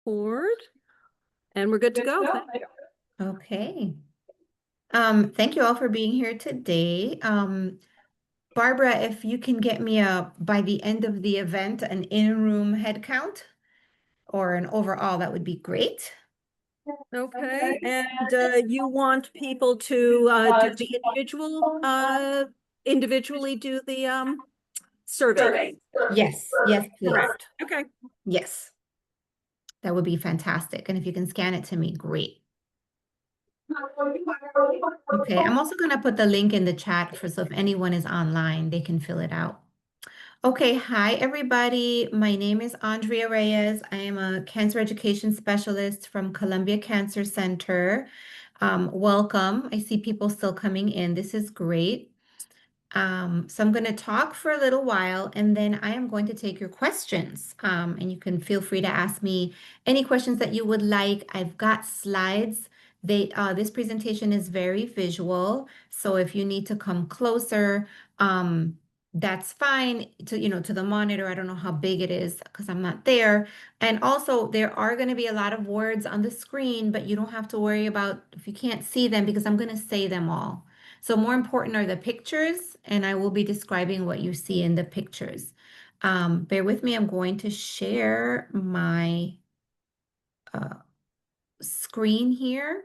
record, and we're good to go. Okay. Thank you all for being here today. Barbara, if you can get me by the end of the event, an in-room head count or an overall, that would be great. Okay, and you want people to do the individually do the survey? Yes, yes, please. Correct. Okay. Yes, that would be fantastic. And if you can scan it to me, great. Okay, I'm also going to put the link in the chat so if anyone is online, they can fill it out. Okay, hi everybody. My name is Andrea Reyes. I am a cancer education specialist from Columbia Cancer Center. Welcome. I see people still coming in. This is great. So I'm going to talk for a little while and then I am going to take your questions. And you can feel free to ask me any questions that you would like. I've got slides. This presentation is very visual. So if you need to come closer, that's fine to the monitor. I don't know how big it is because I'm not there. And also there are going to be a lot of words on the screen, but you don't have to worry about if you can't see them because I'm going to say them all. So more important are the pictures, and I will be describing what you see in the pictures. Bear with me, I'm going to share my screen here.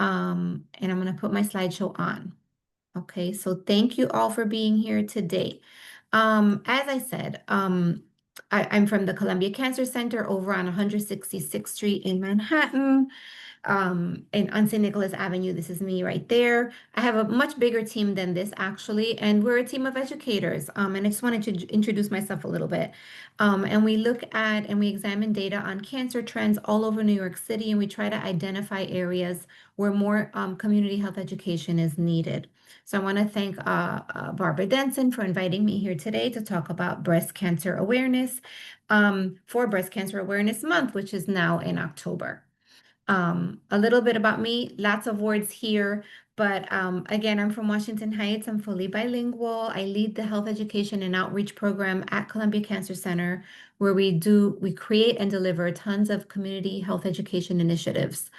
And I'm going to put my slideshow on. Okay, so thank you all for being here today. As I said, I'm from the Columbia Cancer Center over on 166th Street in Manhattan. And on St. Nicholas Avenue, this is me right there. I have a much bigger team than this actually, and we're a team of educators. And I just wanted to introduce myself a little bit. And we look at and we examine data on cancer trends all over New York City, and we try to identify areas where more community health education is needed. So I want to thank Barbara Denson for inviting me here today to talk about breast cancer awareness for Breast Cancer Awareness Month, which is now in October. A little bit about me, lots of words here, but again, I'm from Washington Heights. I'm fully bilingual. I lead the health education and outreach program at Columbia Cancer Center, where we create and deliver tons of community health education initiatives.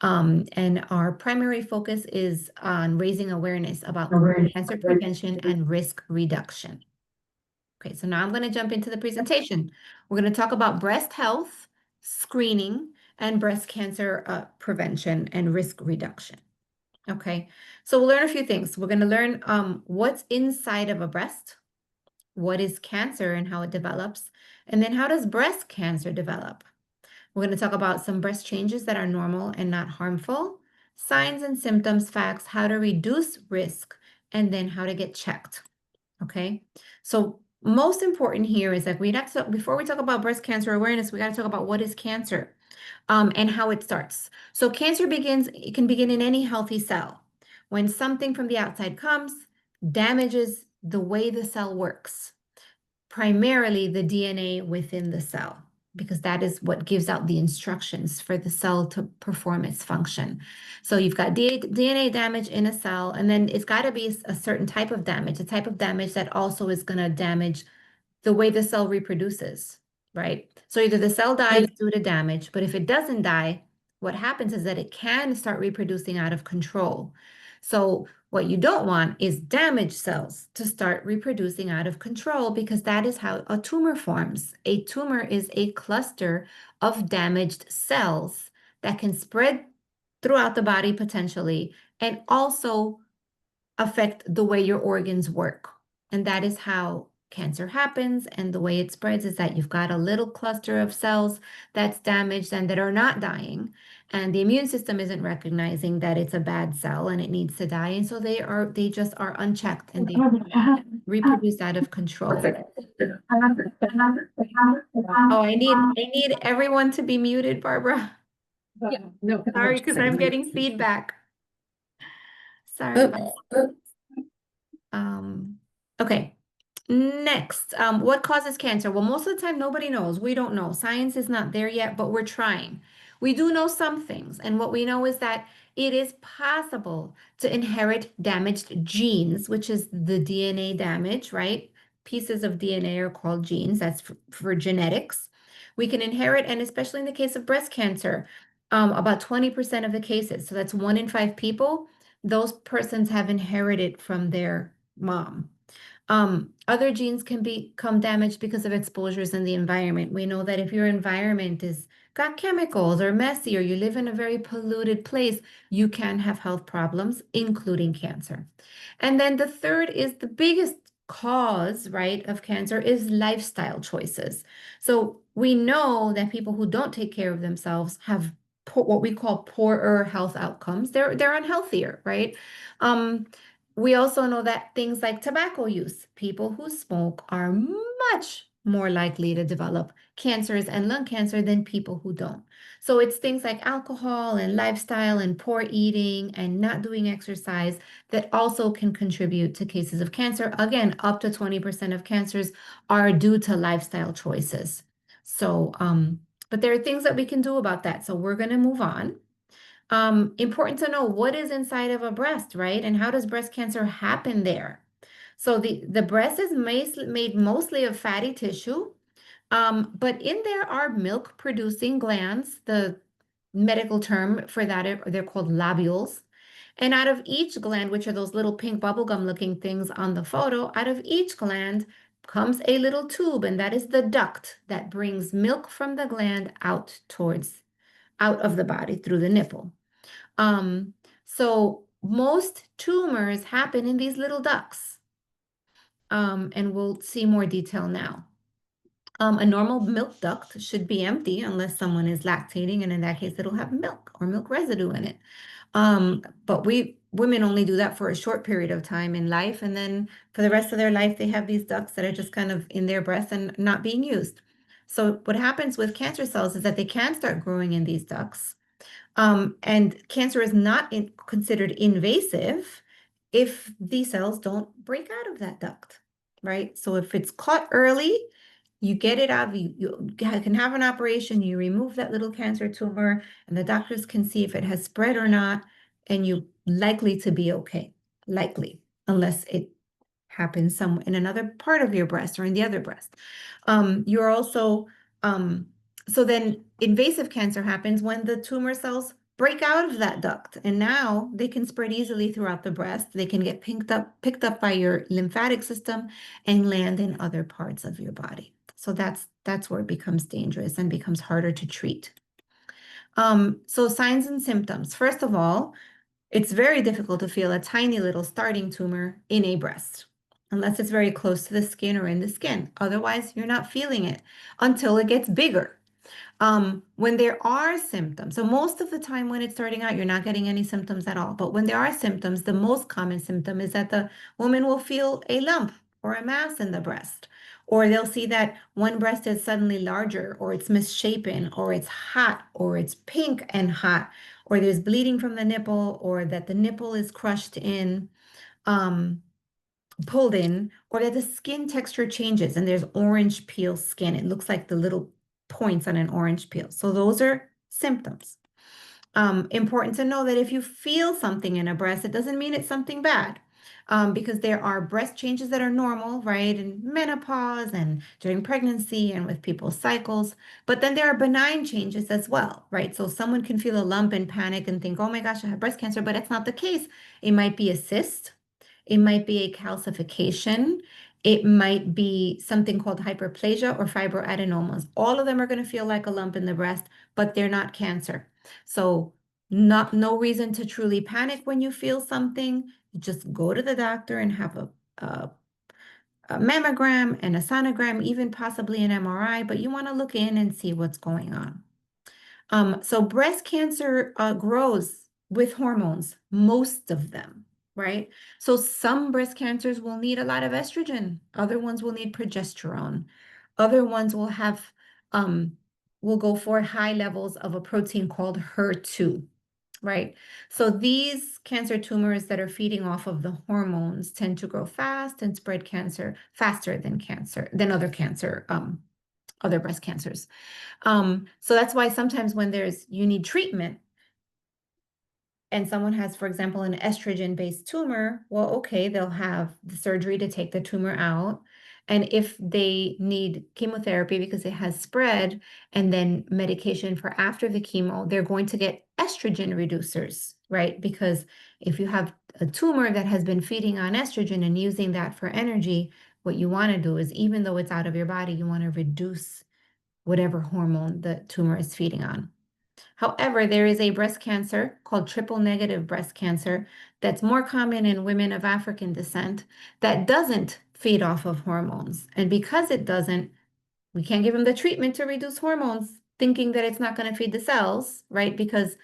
And our primary focus is on raising awareness about cancer prevention and risk reduction. Okay, so now I'm going to jump into the presentation. We're going to talk about breast health, screening, and breast cancer prevention and risk reduction. Okay, so we'll learn a few things. We're going to learn what's inside of a breast, what is cancer and how it develops, and then how does breast cancer develop? We're going to talk about some breast changes that are normal and not harmful, signs and symptoms, facts, how to reduce risk, and then how to get checked. Okay, so most important here is that before we talk about breast cancer awareness, we got to talk about what is cancer and how it starts. So it can begin in any healthy cell. When something from the outside comes, damages the way the cell works, primarily the DNA within the cell, because that is what gives out the instructions for the cell to perform its function. So you've got DNA damage in a cell, and then it's got to be a certain type of damage, a type of damage that also is going to damage the way the cell reproduces, right? So either the cell dies due to damage, but if it doesn't die, what happens is that it can start reproducing out of control. So what you don't want is damaged cells to start reproducing out of control, because that is how a tumor forms. A tumor is a cluster of damaged cells that can spread throughout the body potentially and also affect the way your organs work. And that is how cancer happens. And the way it spreads is that you've got a little cluster of cells that's damaged and that are not dying. And the immune system isn't recognizing that it's a bad cell and it needs to die. And so they just are unchecked and they reproduce out of control. Oh, I need everyone to be muted, Barbara. Yeah, no. Sorry, because I'm getting feedback. Sorry. Okay. Next, what causes cancer? Well, most of the time, nobody knows. We don't know. Science is not there yet, but we're trying. We do know some things. And what we know is that it is possible to inherit damaged genes, which is the DNA damage, right? Pieces of DNA are called genes. That's for genetics. We can inherit, and especially in the case of breast cancer, about 20% of the cases, so that's 1 in 5 people, those persons have inherited from their mom. Other genes can become damaged because of exposures in the environment. We know that if your environment is got chemicals or messy, or you live in a very polluted place, you can have health problems, including cancer. And then the third is the biggest cause, right, of cancer is lifestyle choices. So we know that people who don't take care of themselves have what we call poorer health outcomes. They're unhealthier, right? Um, we also know that things like tobacco use, people who smoke are much more likely to develop cancers and lung cancer than people who don't. So it's things like alcohol and lifestyle and poor eating and not doing exercise that also can contribute to cases of cancer. Again, up to 20% of cancers are due to lifestyle choices. So, but there are things that we can do about that. So we're going to move on. Important to know what is inside of a breast, right? And how does breast cancer happen there? So the breast is made mostly of fatty tissue, but in there are milk producing glands. The medical term for that, they're called lobules. And out of each gland, which are those little pink bubblegum looking things on the photo, out of each gland comes a little tube, and that is the duct that brings milk from the gland out of the body through the nipple. Um, so most tumors happen in these little ducts, and we'll see more detail now. A normal milk duct should be empty unless someone is lactating, and in that case, it'll have milk or milk residue in it. But women only do that for a short period of time in life, and then for the rest of their life, they have these ducts that are just kind of in their breast and not being used. So what happens with cancer cells is that they can start growing in these ducts. And cancer is not considered invasive if these cells don't break out of that duct, right? So if it's caught early, you get it out, you can have an operation, you remove that little cancer tumor, and the doctors can see if it has spread or not, and you're likely to be okay, likely, unless it happens some in another part of your breast or in the other breast. You're also so then invasive cancer happens when the tumor cells break out of that duct, and now they can spread easily throughout the breast. They can get picked up by your lymphatic system and land in other parts of your body. So that's where it becomes dangerous and becomes harder to treat. So signs and symptoms. First of all, it's very difficult to feel a tiny little starting tumor in a breast, unless it's very close to the skin or in the skin. Otherwise, you're not feeling it until it gets bigger. When there are symptoms, so most of the time when it's starting out, you're not getting any symptoms at all. But when there are symptoms, the most common symptom is that the woman will feel a lump or a mass in the breast, or they'll see that one breast is suddenly larger, or it's misshapen, or it's hot, or it's pink and hot, or there's bleeding from the nipple, or that the nipple is crushed in. Pulled in, or that the skin texture changes and there's orange peel skin. It looks like the little points on an orange peel. So those are symptoms. Important to know that if you feel something in a breast, it doesn't mean it's something bad. Because there are breast changes that are normal, right? In menopause and during pregnancy and with people's cycles. But then there are benign changes as well, right? So someone can feel a lump and panic and think, oh my gosh, I have breast cancer, but it's not the case. It might be a cyst. It might be a calcification. It might be something called hyperplasia or fibroadenomas. All of them are going to feel like a lump in the breast, but they're not cancer. So no reason to truly panic when you feel something. You just go to the doctor and have a mammogram and a sonogram, even possibly an MRI, but you want to look in and see what's going on. So breast cancer grows with hormones, most of them, right? So some breast cancers will need a lot of estrogen. Other ones will need progesterone. Other ones will go for high levels of a protein called HER2, right? So these cancer tumors that are feeding off of the hormones tend to grow fast and spread cancer faster than other breast cancers. So that's why sometimes when you need treatment and someone has, for example, an estrogen-based tumor, well, okay, they'll have the surgery to take the tumor out. And if they need chemotherapy because it has spread, and then medication for after the chemo, they're going to get estrogen reducers, right? Because if you have a tumor that has been feeding on estrogen and using that for energy, what you want to do is, even though it's out of your body, you want to reduce whatever hormone the tumor is feeding on. However, there is a breast cancer called triple negative breast cancer that's more common in women of African descent that doesn't feed off of hormones. And because it doesn't, we can't give them the treatment to reduce hormones, thinking that it's not going to feed the cells, right? Because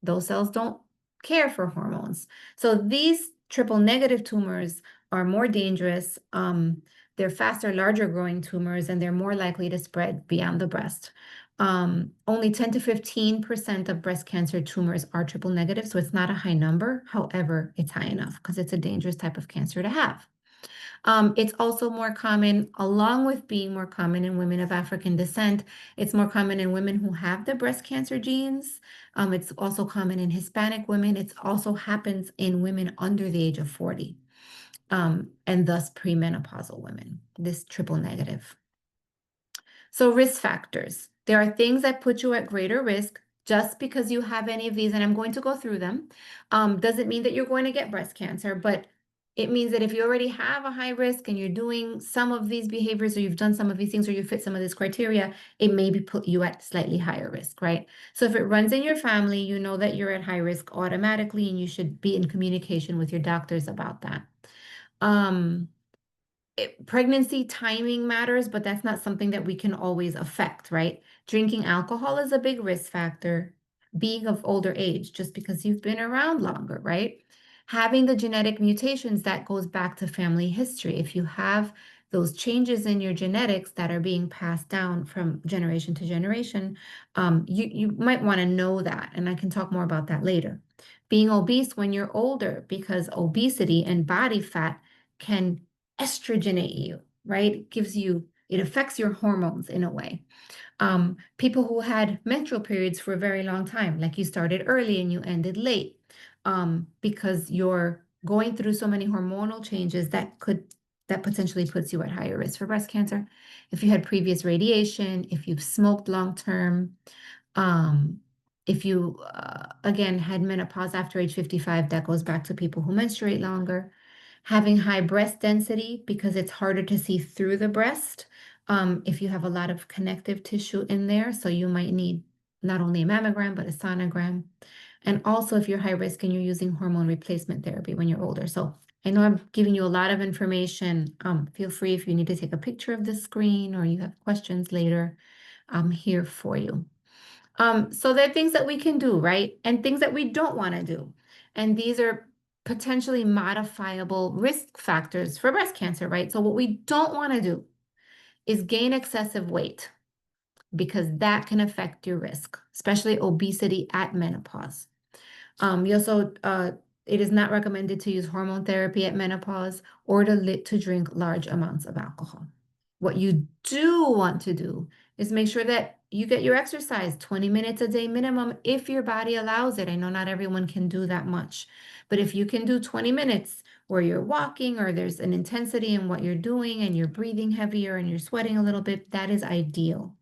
those cells don't care for hormones. So these triple negative tumors are more dangerous. They're faster, larger growing tumors, and they're more likely to spread beyond the breast. Only 10 to 15% of breast cancer tumors are triple negative, so it's not a high number. However, it's high enough because it's a dangerous type of cancer to have. It's also more common, along with being more common in women of African descent, it's more common in women who have the breast cancer genes. It's also common in Hispanic women. It also happens in women under the age of 40, and thus premenopausal women, this triple negative. So risk factors. There are things that put you at greater risk just because you have any of these, and I'm going to go through them. Doesn't mean that you're going to get breast cancer, but it means that if you already have a high risk and you're doing some of these behaviors, or you've done some of these things, or you fit some of this criteria, it may be put you at slightly higher risk, right? So if it runs in your family, you know that you're at high risk automatically, and you should be in communication with your doctors about that. Um, Pregnancy timing matters, but that's not something that we can always affect, right? Drinking alcohol is a big risk factor. Being of older age, just because you've been around longer, right? Having the genetic mutations, that goes back to family history. If you have those changes in your genetics that are being passed down from generation to generation, you might want to know that, and I can talk more about that later. Being obese when you're older, because obesity and body fat can estrogenate you, right? It affects your hormones in a way. People who had menstrual periods for a very long time, like you started early and you ended late, because you're going through so many hormonal changes that potentially puts you at higher risk for breast cancer. If you had previous radiation, if you've smoked long term, um, if you again had menopause after age 55, that goes back to people who menstruate longer. Having high breast density, because it's harder to see through the breast if you have a lot of connective tissue in there. So you might need not only a mammogram, but a sonogram. And also if you're high risk and you're using hormone replacement therapy when you're older. So I know I'm giving you a lot of information. Feel free if you need to take a picture of the screen or you have questions later. I'm here for you. So there are things that we can do, right? And things that we don't want to do. And these are potentially modifiable risk factors for breast cancer, right? So what we don't want to do is gain excessive weight, because that can affect your risk, especially obesity at menopause. You also, it is not recommended to use hormone therapy at menopause, or to drink large amounts of alcohol. What you do want to do is make sure that you get your exercise 20 minutes a day minimum if your body allows it. I know not everyone can do that much, but if you can do 20 minutes where you're walking, or there's an intensity in what you're doing and you're breathing heavier and you're sweating a little bit, that is ideal.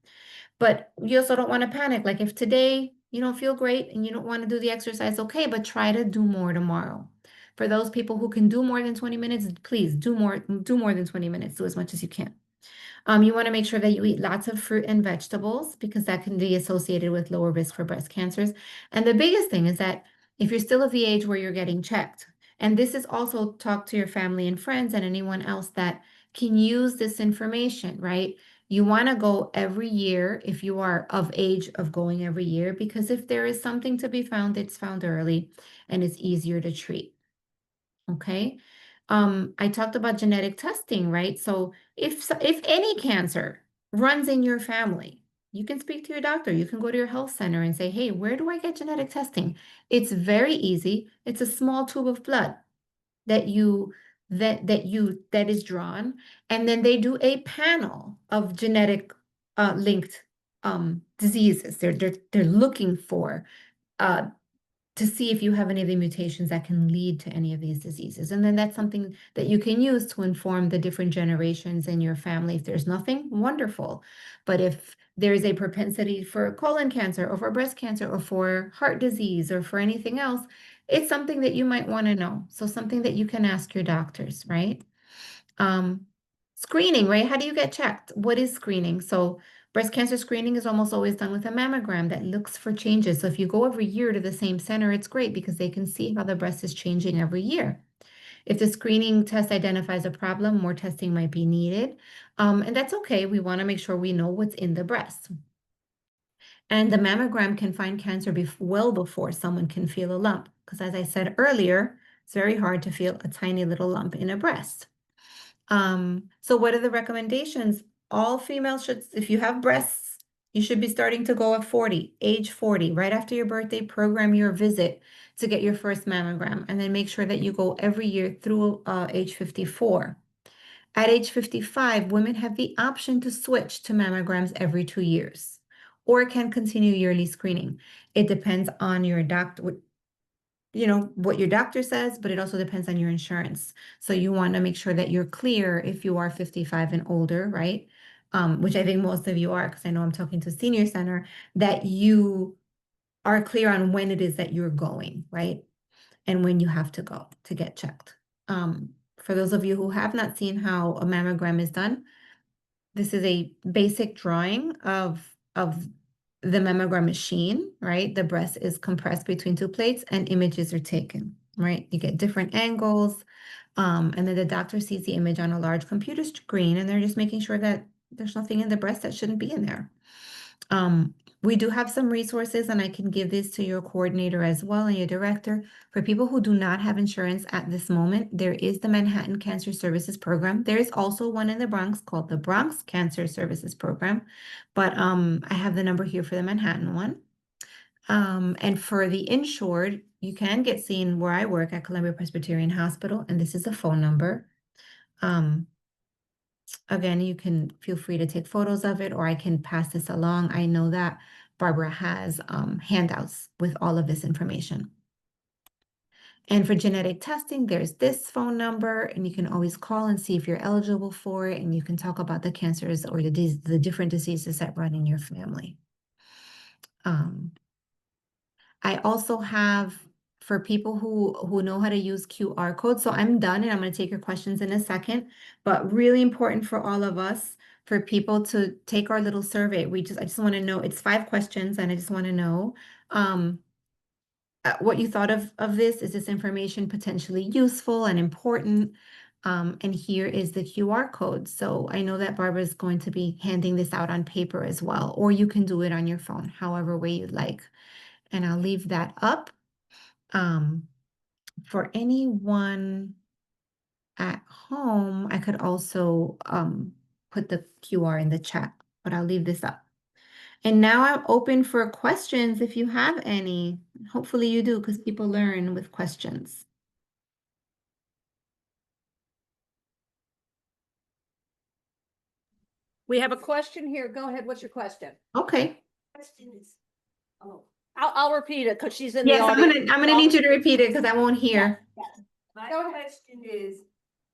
But you also don't want to panic. Like if today you don't feel great and you don't want to do the exercise, okay, but try to do more tomorrow. For those people who can do more than 20 minutes, please do more than 20 minutes, do as much as you can. You want to make sure that you eat lots of fruit and vegetables, because that can be associated with lower risk for breast cancers. And the biggest thing is that if you're still of the age where you're getting checked, and this is also talk to your family and friends and anyone else that can use this information, right? You want to go every year if you are of age of going every year, because if there is something to be found, it's found early and it's easier to treat. Okay. I talked about genetic testing, right? So if any cancer runs in your family, you can speak to your doctor. You can go to your health center and say, "Hey, where do I get genetic testing?" It's very easy. It's a small tube of blood that is drawn, and then they do a panel of genetic linked diseases. They're looking for uh to see if you have any of the mutations that can lead to any of these diseases. And then that's something that you can use to inform the different generations in your family. If there's nothing, wonderful. But if there's a propensity for colon cancer or for breast cancer or for heart disease or for anything else, it's something that you might want to know. So something that you can ask your doctors, right? Um, Screening, right? How do you get checked? What is screening? So breast cancer screening is almost always done with a mammogram that looks for changes. So if you go every year to the same center, it's great because they can see how the breast is changing every year. If the screening test identifies a problem, more testing might be needed. And that's okay. We want to make sure we know what's in the breast. And the mammogram can find cancer well before someone can feel a lump. Because as I said earlier, it's very hard to feel a tiny little lump in a breast. So what are the recommendations? All females should, if you have breasts, you should be starting to go at 40, age 40, right after your birthday, program your visit to get your first mammogram, and then make sure that you go every year through age 54. At age 55, women have the option to switch to mammograms every 2 years or can continue yearly screening. It depends on your doctor, what your doctor says, but it also depends on your insurance. So you want to make sure that you're clear if you are 55 and older, right? Which I think most of you are, because I know I'm talking to senior center, that you are clear on when it is that you're going, right? And when you have to go to get checked. For those of you who have not seen how a mammogram is done, this is a basic drawing of the mammogram machine, right? The breast is compressed between two plates and images are taken, right? You get different angles, and then the doctor sees the image on a large computer screen, and they're just making sure that there's nothing in the breast that shouldn't be in there. We do have some resources, and I can give this to your coordinator as well and your director. For people who do not have insurance at this moment, there is the Manhattan Cancer Services Program. There is also one in the Bronx called the Bronx Cancer Services Program, but I have the number here for the Manhattan one. And for the insured, you can get seen where I work at Columbia Presbyterian Hospital, and this is a phone number. Again, you can feel free to take photos of it, or I can pass this along. I know that Barbara has handouts with all of this information. And for genetic testing, there's this phone number, and you can always call and see if you're eligible for it, and you can talk about the cancers or the different diseases that run in your family. I also have for people who know how to use QR codes. So I'm done and I'm going to take your questions in a second, but really important for all of us, for people to take our little survey. I just want to know, it's 5 questions and I just want to know what you thought of this. Is this information potentially useful and important? And here is the QR code. So I know that Barbara is going to be handing this out on paper as well, or you can do it on your phone, however way you'd like. And I'll leave that up. For anyone at home, I could also put the QR in the chat, but I'll leave this up. And now I'm open for questions if you have any. Hopefully you do, because people learn with questions. We have a question here. Go ahead. What's your question? Okay. Question is, oh, I'll repeat it because she's in the Yes, audience. I'm gonna need you to repeat it because I won't hear. my Go ahead. question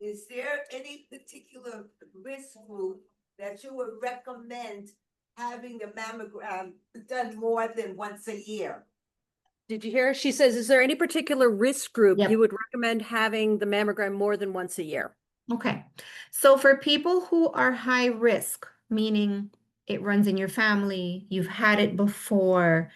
is there any particular risk group that you would recommend having the mammogram done more than once a year? Did you hear? She says, is there any particular risk group Yep. you would recommend having the mammogram more than once a year? Okay. So for people who are high risk, meaning it runs in your family, you've had it before,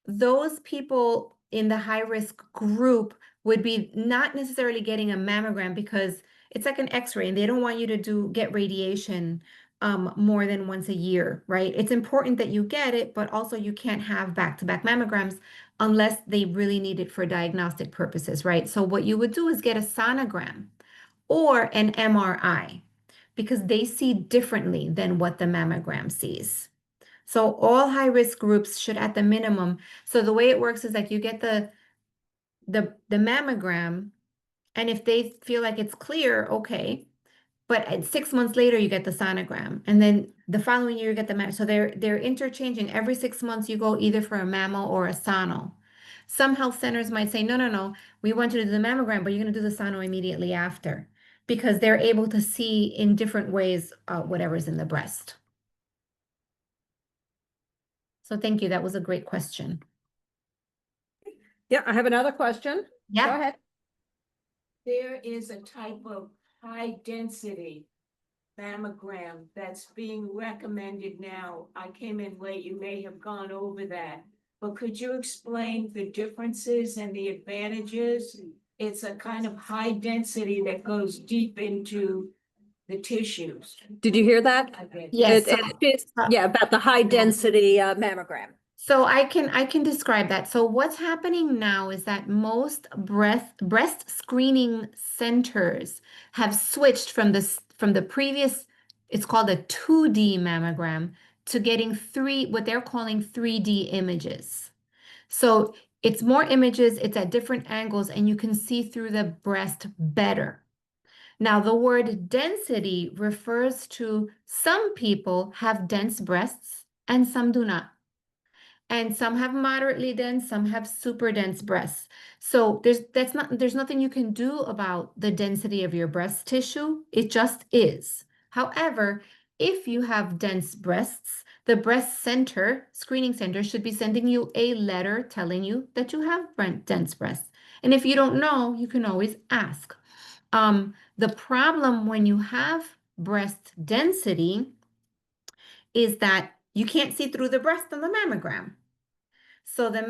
those people in the high risk group would be not necessarily getting a mammogram because it's like an x-ray and they don't want you to get radiation more than once a year, right? It's important that you get it, but also you can't have back-to-back mammograms unless they really need it for diagnostic purposes, right? So what you would do is get a sonogram or an MRI because they see differently than what the mammogram sees. So all high risk groups should at the minimum. So the way it works is like you get the mammogram, and if they feel like it's clear, okay. But 6 months later, you get the sonogram, and then the following year you get the mammo. So they're interchanging. Every 6 months you go either for a mammo or a sono. Some health centers might say, no, no, no, we want you to do the mammogram, but you're going to do the sono immediately after because they're able to see in different ways whatever's in the breast. So thank you. That was a great question. Yeah, I have another question. Go Yeah. ahead. There is a type of high density mammogram that's being recommended now. I came in late, you may have gone over that. But could you explain the differences and the advantages? It's a kind of high density that goes deep into the tissues. Did you hear that? Yes. Yeah, about the high density mammogram. So I can describe that. So what's happening now is that most breast screening centers have switched from the previous, it's called a 2D mammogram, to getting what they're calling 3D images. So it's more images, it's at different angles, and you can see through the breast better. Now, the word density refers to some people have dense breasts and some do not. And some have moderately dense, some have super dense breasts. So there's nothing you can do about the density of your breast tissue. It just is. However, if you have dense breasts, the breast center, screening center, should be sending you a letter telling you that you have dense breasts. And if you don't know, you can always ask. The problem when you have breast density is that you can't see through the breast on the mammogram. So the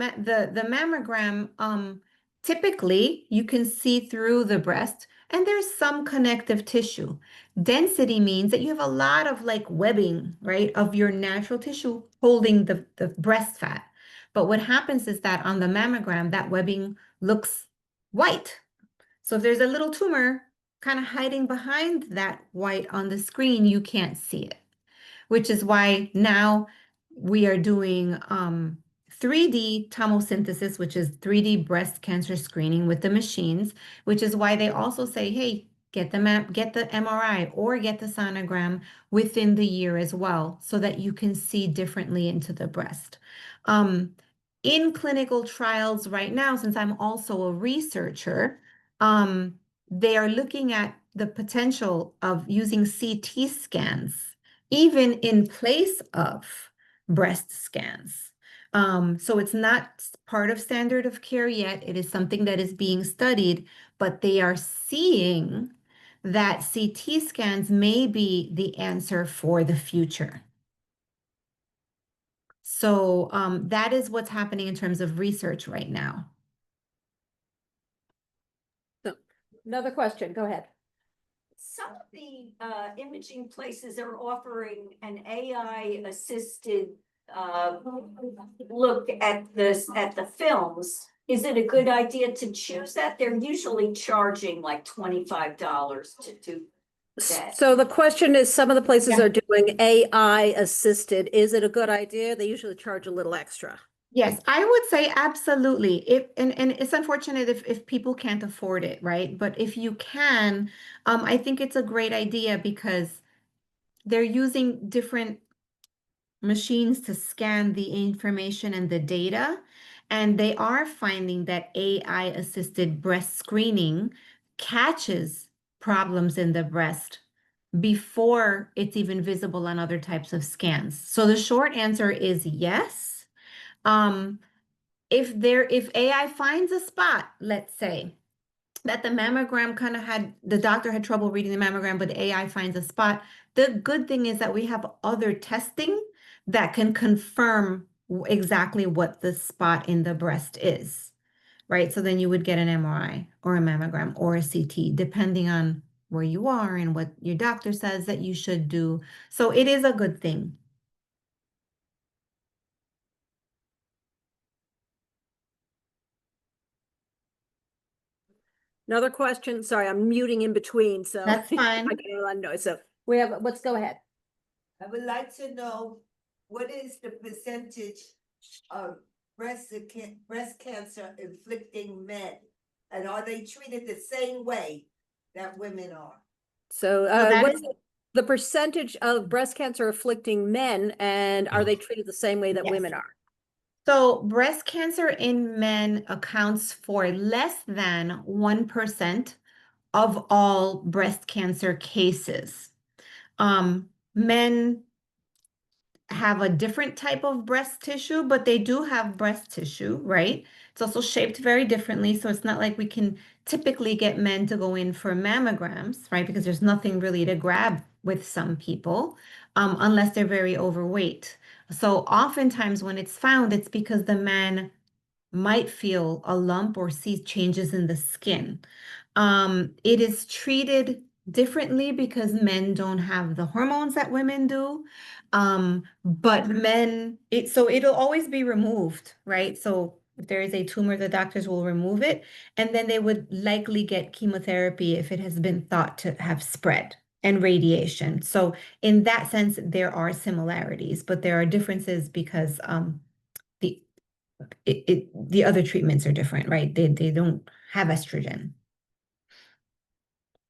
mammogram, typically you can see through the breast and there's some connective tissue. Density means that you have a lot of like webbing, right, of your natural tissue holding the breast fat. But what happens is that on the mammogram, that webbing looks white. So if there's a little tumor kind of hiding behind that white on the screen, you can't see it, which is why now we are doing 3D tomosynthesis, which is 3D breast cancer screening with the machines, which is why they also say, hey, get the MRI or get the sonogram within the year as well, so that you can see differently into the breast. In clinical trials right now, since I'm also a researcher, they are looking at the potential of using CT scans even in place of breast scans. So it's not part of standard of care yet. It is something that is being studied, but they are seeing that CT scans may be the answer for the future. So that is what's happening in terms of research right now. So, another question, go ahead. Some of the imaging places are offering an AI assisted look at the films. Is it a good idea to choose that? They're usually charging like $25 to do that. So the question is, some of the places Yeah. are doing AI assisted. Is it a good idea? They usually charge a little extra. Yes, I would say absolutely. And it's unfortunate if people can't afford it, right? But if you can, I think it's a great idea because they're using different machines to scan the information and the data, and they are finding that AI assisted breast screening catches problems in the breast before it's even visible on other types of scans. So the short answer is yes. If AI finds a spot, let's say, that the mammogram kind of the doctor had trouble reading the mammogram, but the AI finds a spot, the good thing is that we have other testing that can confirm exactly what the spot in the breast is, right? So then you would get an MRI or a mammogram or a CT, depending on where you are and what your doctor says that you should do. So it is a good thing. Another question, sorry, I'm muting in between, so. That's fine. I get a lot of noise, so we have, let's go ahead. I would like to know, what is the percentage of breast cancer inflicting men? And are they treated the same way that women are? So that what is- is the percentage of breast cancer afflicting men, and are they treated the same way that Yes. women are? So breast cancer in men accounts for less than 1% of all breast cancer cases. Men have a different type of breast tissue, but they do have breast tissue, right? It's also shaped very differently. So it's not like we can typically get men to go in for mammograms, right? Because there's nothing really to grab with some people, unless they're very overweight. So oftentimes when it's found, it's because the man might feel a lump or see changes in the skin. It is treated differently because men don't have the hormones that women do. But so it'll always be removed, right? So if there is a tumor, the doctors will remove it, and then they would likely get chemotherapy if it has been thought to have spread and radiation. So in that sense, there are similarities, but there are differences because the the other treatments are different, right? They don't have estrogen.